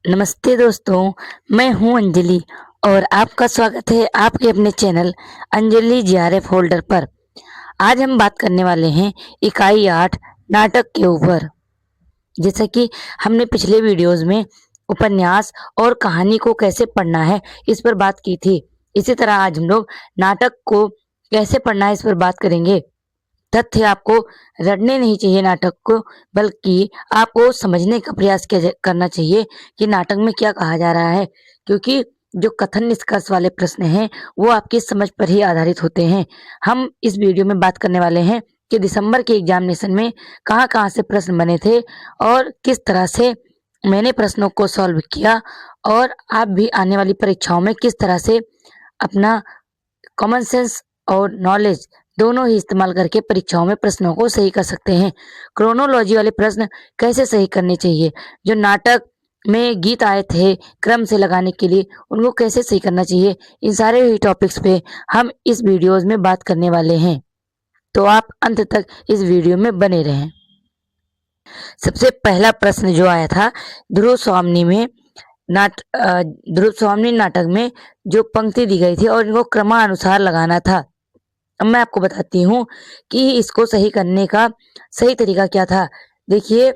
नमस्ते दोस्तों, मैं हूं अंजलि और आपका स्वागत है आपके अपने चैनल अंजलि जीआरएफ होल्डर पर। आज हम बात करने वाले हैं इकाई 8 नाटक के ऊपर। जैसा कि हमने पिछले वीडियोस में उपन्यास और कहानी को कैसे पढ़ना है इस पर बात की थी, इसी तरह आज हम लोग नाटक को कैसे पढ़ना है इस पर बात करेंगे। तथ्य आपको रटने नहीं चाहिए नाटक को, बल्कि आपको समझने का प्रयास करना चाहिए कि नाटक में क्या कहा जा रहा है, क्योंकि जो कथन निष्कर्ष वाले प्रश्न हैं वो आपकी समझ पर ही आधारित होते हैं। हम इस वीडियो में बात करने वाले हैं कि दिसंबर के एग्जामिनेशन में कहाँ कहाँ से प्रश्न बने थे और किस तरह से मैंने प्रश्नों को सॉल्व किया, और आप भी आने वाली परीक्षाओं में किस तरह से अपना कॉमन सेंस और नॉलेज दोनों ही इस्तेमाल करके परीक्षाओं में प्रश्नों को सही कर सकते हैं। क्रोनोलॉजी वाले प्रश्न कैसे सही करने चाहिए, जो नाटक में गीत आए थे क्रम से लगाने के लिए उनको कैसे सही करना चाहिए, इन सारे ही टॉपिक्स पे हम इस वीडियोस में बात करने वाले हैं, तो आप अंत तक इस वीडियो में बने रहें। सबसे पहला प्रश्न जो आया था ध्रुव स्वामी में ध्रुव स्वामी नाटक में जो पंक्ति दी गई थी और इनको क्रमानुसार लगाना था। अब मैं आपको बताती हूँ कि इसको सही करने का सही तरीका क्या था। देखिए,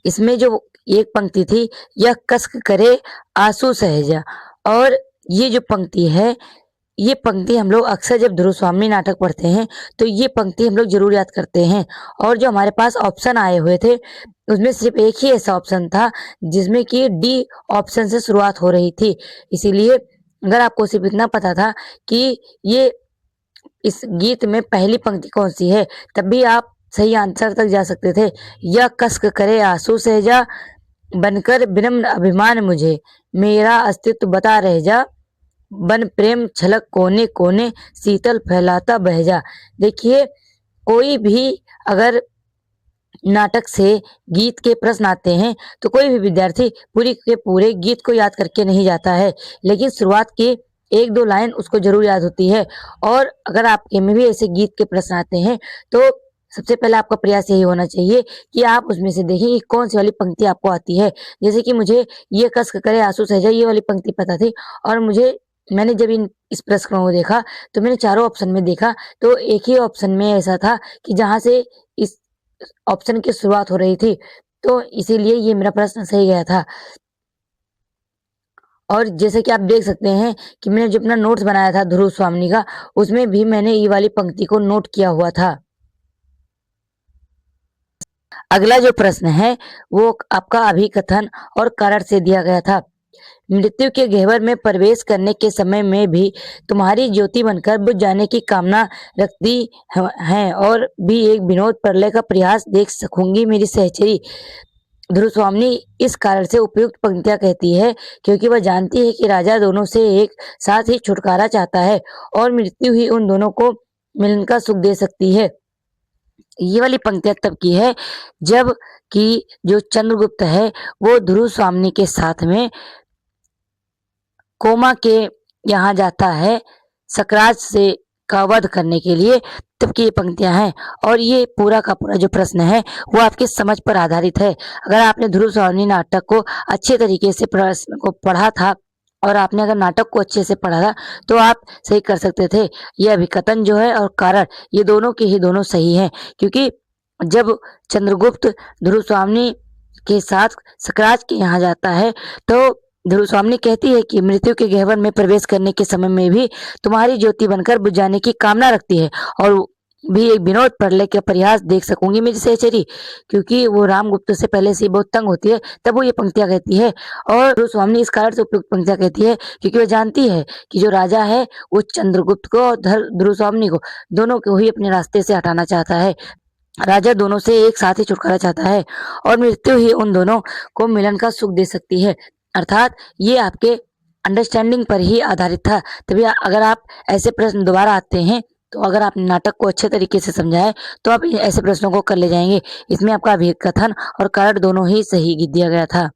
इसमें जो एक पंक्ति थी, यह कसक करे आंसू सहजा, और ये जो पंक्ति है, ये पंक्ति हम लोग अक्सर जब ध्रुव स्वामी नाटक पढ़ते हैं तो ये पंक्ति हम लोग जरूर याद करते हैं। और जो हमारे पास ऑप्शन आए हुए थे उसमें सिर्फ एक ही ऐसा ऑप्शन था जिसमें कि डी ऑप्शन से शुरुआत हो रही थी। इसीलिए अगर आपको सिर्फ इतना पता था कि ये इस गीत में पहली पंक्ति कौन सी है, तब भी आप सही आंसर तक जा सकते थे। यह कसक करे आंसू सहजा, बनकर विनम्र अभिमान मुझे, मेरा अस्तित्व बता रह जा, बन प्रेम छलक कोने कोने, शीतल फैलाता बह जा। देखिए, कोई भी अगर नाटक से गीत के प्रश्न आते हैं तो कोई भी विद्यार्थी पूरी के पूरे गीत को याद करके नहीं जाता है, लेकिन शुरुआत की एक दो लाइन उसको जरूर याद होती है। और अगर आपके में भी ऐसे गीत के प्रश्न आते हैं तो सबसे पहले आपका प्रयास यही होना चाहिए कि आप उसमें से देखें कि कौन सी वाली पंक्ति आपको आती है। जैसे कि मुझे ये कसक करे आंसू सहजा ये वाली पंक्ति पता थी, और मैंने जब इस प्रश्न को देखा तो मैंने चारों ऑप्शन में देखा तो एक ही ऑप्शन में ऐसा था कि जहां से इस ऑप्शन की शुरुआत हो रही थी, तो इसीलिए ये मेरा प्रश्न सही गया था। और जैसे कि आप देख सकते हैं कि मैंने जो अपना नोट्स बनाया था ध्रुव स्वामी का, उसमें भी मैंने ये वाली पंक्ति को नोट किया हुआ था। अगला जो प्रश्न है वो आपका अभिकथन और कारण से दिया गया था। मृत्यु के गह्वर में प्रवेश करने के समय में भी तुम्हारी ज्योति बनकर बुझ जाने की कामना रखती है, और भी एक विनोद प्रलय का प्रयास देख सकूंगी मेरी सहचरी। ध्रुव स्वामी इस कारण से उपयुक्त पंक्तियां कहती है क्योंकि वह जानती है कि राजा दोनों से एक साथ ही छुटकारा चाहता है और मृत्यु ही उन दोनों को मिलन का सुख दे सकती है। ये वाली पंक्तियां तब की है जब कि जो चंद्रगुप्त है वो ध्रुव स्वामी के साथ में कोमा के यहाँ जाता है सकराज से का वध करने के लिए, तब की ये पंक्तियां हैं। और ये पूरा का पूरा जो प्रश्न है वो आपकी समझ पर आधारित है। अगर आपने ध्रुव स्वामी नाटक को अच्छे तरीके से प्रश्न को पढ़ा था और आपने अगर नाटक को अच्छे से पढ़ा था तो आप सही कर सकते थे। ये अभिकथन जो है और कारण ये दोनों के ही दोनों सही हैं, क्योंकि जब चंद्रगुप्त ध्रुव स्वामी के साथ सकराज के यहाँ जाता है तो ध्रुव स्वामी कहती है कि मृत्यु के गह्वर में प्रवेश करने के समय में भी तुम्हारी ज्योति बनकर बुझ जाने की कामना रखती है, और भी एक विनोद प्रलय का प्रयास देख सकूंगी मेरी सहचरी। क्योंकि वो रामगुप्त से पहले से बहुत तंग होती है तब वो ये पंक्तियां कहती है, और ध्रुव स्वामी इस कारण से उपयुक्त पंक्तियां कहती है क्योंकि वह जानती है कि जो राजा है वो चंद्रगुप्त को और ध्रुव स्वामी को दोनों को ही अपने रास्ते से हटाना चाहता है। राजा दोनों से एक साथ ही छुटकारा चाहता है और मृत्यु ही उन दोनों को मिलन का सुख दे सकती है। अर्थात ये आपके अंडरस्टैंडिंग पर ही आधारित था। तभी अगर आप ऐसे प्रश्न दोबारा आते हैं तो अगर आप नाटक को अच्छे तरीके से समझाएं तो आप ऐसे प्रश्नों को कर ले जाएंगे। इसमें आपका अभिकथन और कारण दोनों ही सही दिया गया था।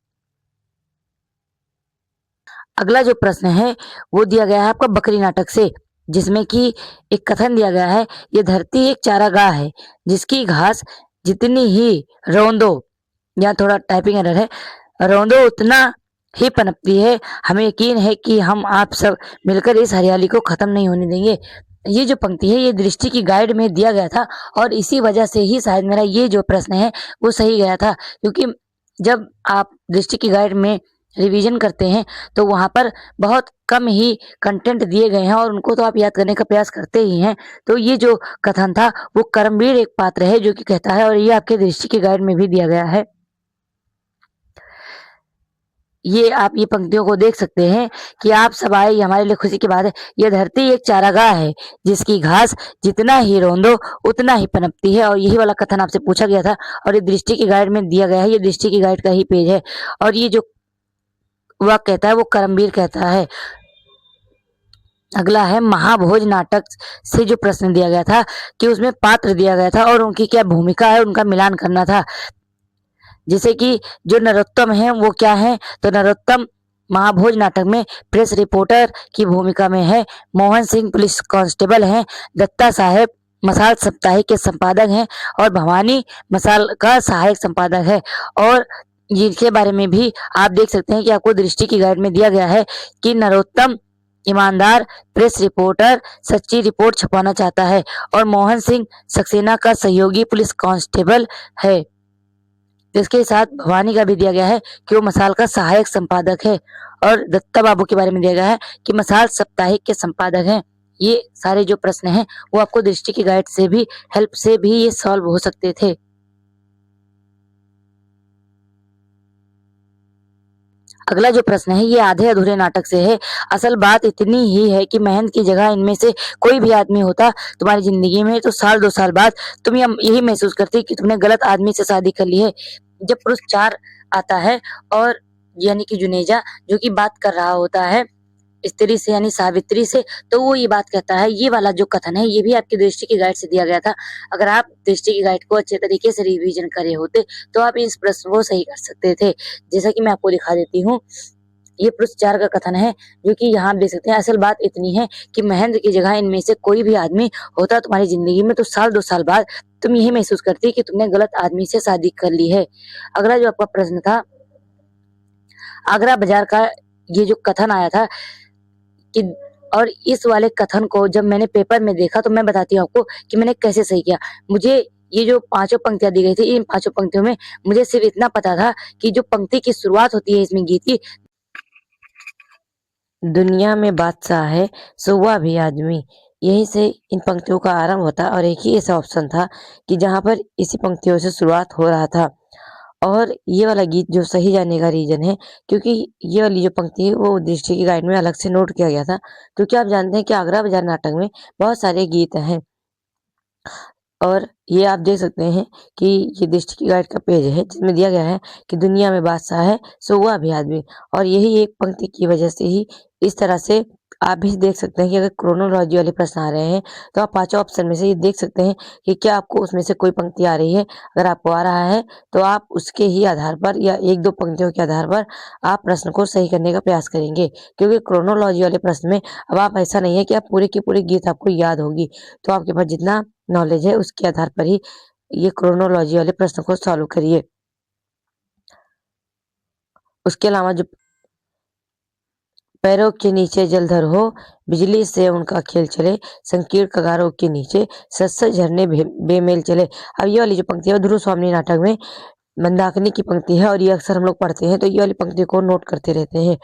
अगला जो प्रश्न है वो दिया गया है आपका बकरी नाटक से, जिसमें कि एक कथन दिया गया है, ये धरती एक चारागाह है जिसकी घास जितनी ही रौंदो, यहाँ थोड़ा टाइपिंग एरर है, रौंदो उतना ही पनपती है। हमें यकीन है कि हम आप सब मिलकर इस हरियाली को खत्म नहीं होने देंगे। ये जो पंक्ति है ये दृष्टि की गाइड में दिया गया था और इसी वजह से ही शायद मेरा ये जो प्रश्न है वो सही गया था, क्योंकि जब आप दृष्टि की गाइड में रिवीजन करते हैं तो वहां पर बहुत कम ही कंटेंट दिए गए हैं और उनको तो आप याद करने का प्रयास करते ही हैं। तो ये जो कथन था वो कर्मवीर एक पात्र है जो कि कहता है, और ये आपके दृष्टि की गाइड में भी दिया गया है। ये आप ये पंक्तियों को देख सकते हैं कि आप सब आए ये हमारे लिए खुशी की बात है। यह धरती एक चारागाह है जिसकी घास जितना ही रौंदो उतना ही पनपती है, और यही वाला कथन आपसे पूछा गया था और ये दृष्टि की गाइड में दिया गया है। ये दृष्टि की गाइड का ही पेज है और ये जो वह कहता है वो कर्मवीर कहता है। अगला है महाभोज नाटक से जो प्रश्न दिया गया था कि उसमें पात्र दिया गया था और उनकी क्या भूमिका है, उनका मिलान करना था। जैसे कि जो नरोत्तम है वो क्या है, तो नरोत्तम महाभोज नाटक में प्रेस रिपोर्टर की भूमिका में है। मोहन सिंह पुलिस कांस्टेबल हैं। दत्ता साहेब मसाल साप्ताहिक के संपादक हैं और भवानी मसाल का सहायक संपादक है। और जिनके बारे में भी आप देख सकते हैं कि आपको दृष्टि की गाइड में दिया गया है कि नरोत्तम ईमानदार प्रेस रिपोर्टर सच्ची रिपोर्ट छपाना चाहता है और मोहन सिंह सक्सेना का सहयोगी पुलिस कांस्टेबल है। इसके साथ भवानी का भी दिया गया है कि वो मसाल का सहायक संपादक है और दत्ता बाबू के बारे में दिया गया है कि मसाल साप्ताहिक के संपादक हैं। ये सारे जो प्रश्न हैं वो आपको दृष्टि की गाइड से भी हेल्प से भी ये सॉल्व हो सकते थे। अगला जो प्रश्न है ये आधे अधूरे नाटक से है। असल बात इतनी ही है कि मेहनत की जगह इनमें से कोई भी आदमी होता तुम्हारी जिंदगी में तो साल 2 साल बाद तुम यही महसूस करती कि तुमने गलत आदमी से शादी कर ली है। जब पुरुष 4 आता है और यानी कि जुनेजा जो कि बात कर रहा होता है स्त्री से यानी सावित्री से, तो वो ये बात कहता है। ये वाला जो कथन है ये भी आपकी दृष्टि की गाइड से दिया गया था। अगर आप दृष्टि की गाइड को अच्छे तरीके से रिवीजन करे होते तो आप इस प्रश्न को सही कर सकते थे। जैसा कि मैं आपको दिखा देती हूँ, ये पृष्ठ 4 का कथन है जो कि यहाँ आप देख सकते हैं। असल बात इतनी है कि महेंद्र की जगह इनमें से कोई भी आदमी होता तुम्हारी जिंदगी में तो साल 2 साल बाद तुम यही महसूस करती कि तुमने गलत आदमी से शादी कर ली है। अगला जो आपका प्रश्न था आगरा बाजार का, ये जो कथन आया था कि, और इस वाले कथन को जब मैंने पेपर में देखा तो मैं बताती हूँ आपको कि मैंने कैसे सही किया। मुझे ये जो 5 पंक्तियां दी गई थी, इन 5 पंक्तियों में मुझे सिर्फ इतना पता था कि जो पंक्ति की शुरुआत होती है इसमें गीत की, दुनिया में बादशाह है सो वह भी आदमी, यहीं से इन पंक्तियों का आरंभ होता और एक ही ऐसा ऑप्शन था कि जहां पर इसी पंक्तियों से शुरुआत हो रहा था। और ये वाला गीत जो सही जाने का रीजन है क्योंकि ये वाली जो पंक्ति है वो दृष्टि की गाइड में अलग से नोट किया गया था, क्योंकि आप जानते हैं कि आगरा बाजार नाटक में बहुत सारे गीत हैं। और ये आप देख सकते हैं कि ये दृष्टि की गाइड का पेज है जिसमें दिया गया है कि दुनिया में बादशाह है सो वह भी आदमी, और यही एक पंक्ति की वजह से ही इस तरह से आप भी देख सकते हैं कि अगर क्रोनोलॉजी वाले प्रश्न आ रहे हैं तो आप 5 ऑप्शन में से ये देख सकते हैं कि क्या आपको उसमें से कोई पंक्ति आ रही है। अगर आपको आ रहा है तो आप उसके ही आधार पर या 1-2 पंक्तियों के आधार पर आप प्रश्न को सही करने का प्रयास करेंगे, क्योंकि क्रोनोलॉजी वाले प्रश्न में अब आप ऐसा नहीं है कि आप पूरे की पूरी गीत आपको याद होगी। तो आपके पास जितना नॉलेज है उसके आधार पर ही ये क्रोनोलॉजी वाले प्रश्न को सॉल्व करिए। उसके अलावा जो पैरों के नीचे जलधर हो बिजली से उनका खेल चले, संकीर्ण कगारों के नीचे सत्सज झरने बेमेल चले। अब ये वाली जो पंक्ति है ध्रुव स्वामी नाटक में मंदाकिनी की पंक्ति है और ये अक्सर हम लोग पढ़ते हैं तो ये वाली पंक्ति को नोट करते रहते हैं।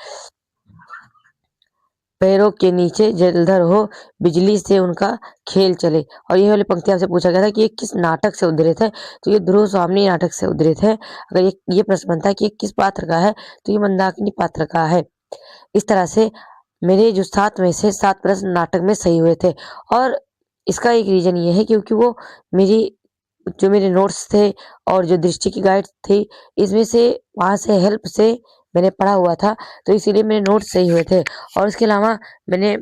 पैरों के नीचे जलधर हो बिजली से उनका खेल चले, और ये वाली पंक्ति आपसे पूछा गया था कि ये किस नाटक से उद्धृत है, तो ये ध्रुव स्वामी नाटक से उद्धृत है। अगर ये प्रश्न बनता है कि ये किस पात्र का है तो ये मंदाकिनी पात्र का है। इस तरह से मेरे जो 7 में से 7 प्रश्न नाटक में सही हुए थे, और इसका एक रीजन ये है क्योंकि वो मेरे नोट्स थे और जो दृष्टि की गाइड थी इसमें से वहां से हेल्प से मैंने पढ़ा हुआ था, तो इसीलिए मेरे नोट्स सही हुए थे। और इसके अलावा मैंने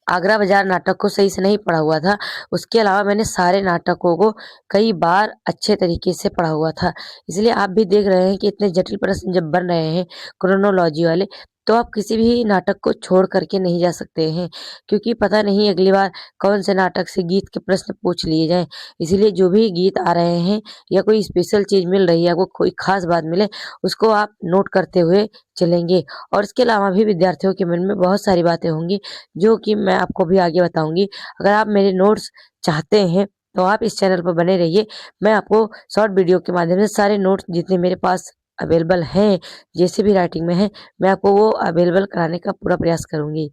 आगरा बाजार नाटक को सही से नहीं पढ़ा हुआ था। उसके अलावा मैंने सारे नाटकों को कई बार अच्छे तरीके से पढ़ा हुआ था। इसलिए आप भी देख रहे हैं कि इतने जटिल प्रश्न जब बन रहे हैं क्रोनोलॉजी वाले तो आप किसी भी नाटक को छोड़ करके नहीं जा सकते हैं, क्योंकि पता नहीं अगली बार कौन से नाटक से गीत के प्रश्न पूछ लिए जाएँ। इसीलिए जो भी गीत आ रहे हैं या कोई स्पेशल चीज़ मिल रही है, आपको कोई ख़ास बात मिले, उसको आप नोट करते हुए चलेंगे। और इसके अलावा भी विद्यार्थियों के मन में बहुत सारी बातें होंगी, जो कि मैं आपको भी आगे बताऊँगी। अगर आप मेरे नोट्स चाहते हैं, तो आप इस चैनल पर बने रहिए। मैं आपको शॉर्ट वीडियो के माध्यम से सारे नोट्स जितने मेरे पास अवेलेबल हैं, जैसे भी राइटिंग में हैं, मैं आपको वो अवेलेबल कराने का पूरा प्रयास करूँगी।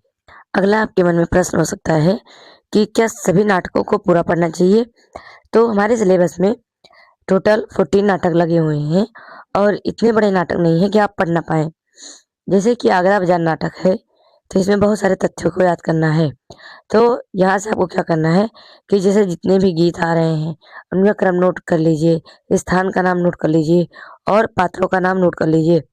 अगला आपके मन में प्रश्न हो सकता है कि क्या सभी नाटकों को पूरा पढ़ना चाहिए? तो हमारे सिलेबस में टोटल 14 नाटक लगे हुए हैं और इतने बड़े नाटक नहीं है कि आप पढ़ ना पाएँ। जैसे कि आगरा बाज़ार नाटक है, तो इसमें बहुत सारे तथ्यों को याद करना है। तो यहाँ से आपको क्या करना है कि जैसे जितने भी गीत आ रहे हैं, उनका क्रम नोट कर लीजिए, स्थान का नाम नोट कर लीजिए और पात्रों का नाम नोट कर लीजिए।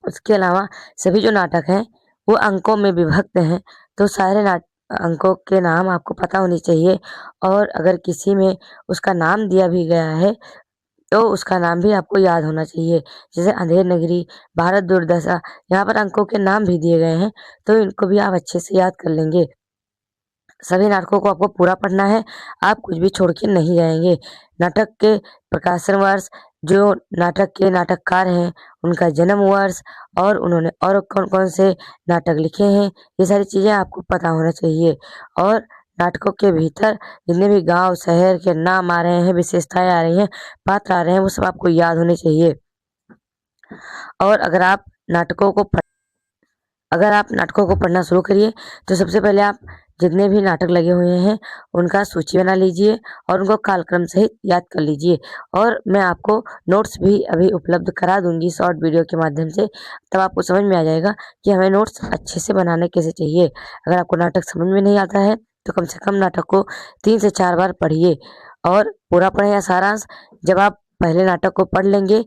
उसके अलावा सभी जो नाटक हैं, वो अंकों में विभक्त हैं, तो सारे अंकों के नाम आपको पता होने चाहिए और अगर किसी में उसका नाम दिया भी गया है, तो उसका नाम भी आपको याद होना चाहिए। जैसे अंधेर नगरी, भारत दुर्दशा, यहाँ पर अंकों के नाम भी दिए गए हैं, तो इनको भी आप अच्छे से याद कर लेंगे। सभी नाटकों को आपको पूरा पढ़ना है, आप कुछ भी छोड़ के नहीं जाएँगे। नाटक के प्रकाशन वर्ष, जो नाटक के नाटककार हैं, उनका जन्म वर्ष और उन्होंने और कौन-कौन से नाटक लिखे हैं, ये सारी चीज़ें आपको पता होना चाहिए। और नाटकों के भीतर जितने भी गाँव, शहर के नाम आ रहे हैं, विशेषताएँ आ रही हैं, पात्र आ रहे हैं, वो सब आपको याद होने चाहिए। और अगर आप नाटकों को पढ़ना शुरू करिए, तो सबसे पहले आप जितने भी नाटक लगे हुए हैं, उनका सूची बना लीजिए और उनको कालक्रम सहित याद कर लीजिए। और मैं आपको नोट्स भी अभी उपलब्ध करा दूँगी शॉर्ट वीडियो के माध्यम से, तब आपको समझ में आ जाएगा कि हमें नोट्स अच्छे से बनाने कैसे चाहिए। अगर आपको नाटक समझ में नहीं आता है, तो कम से कम नाटक को 3 से 4 बार पढ़िए और पूरा पढ़ें या सारांश। जब आप पहले नाटक को पढ़ लेंगे,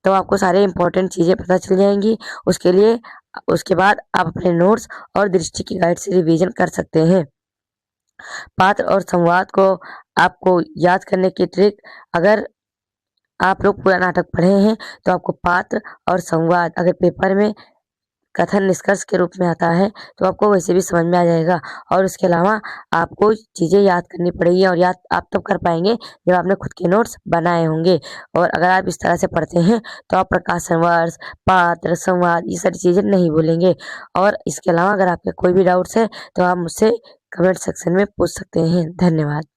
तो आपको सारे इम्पोर्टेंट चीज़ें पता चल जाएँगी। उसके बाद आप अपने नोट्स और दृष्टि की गाइड से रिवीजन कर सकते हैं। पात्र और संवाद को आपको याद करने की ट्रिक, अगर आप लोग पूरा नाटक पढ़े हैं, तो आपको पात्र और संवाद अगर पेपर में कथन निष्कर्ष के रूप में आता है, तो आपको वैसे भी समझ में आ जाएगा। और उसके अलावा आपको चीज़ें याद करनी पड़ेगी और याद आप तब कर पाएँगे जब आपने खुद के नोट्स बनाए होंगे। और अगर आप इस तरह से पढ़ते हैं, तो आप प्रकाशन वर्ष, पात्र, संवाद ये सारी चीज़ें नहीं भूलेंगे। और इसके अलावा अगर आपके कोई भी डाउट्स हैं, तो आप मुझसे कमेंट सेक्शन में पूछ सकते हैं। धन्यवाद।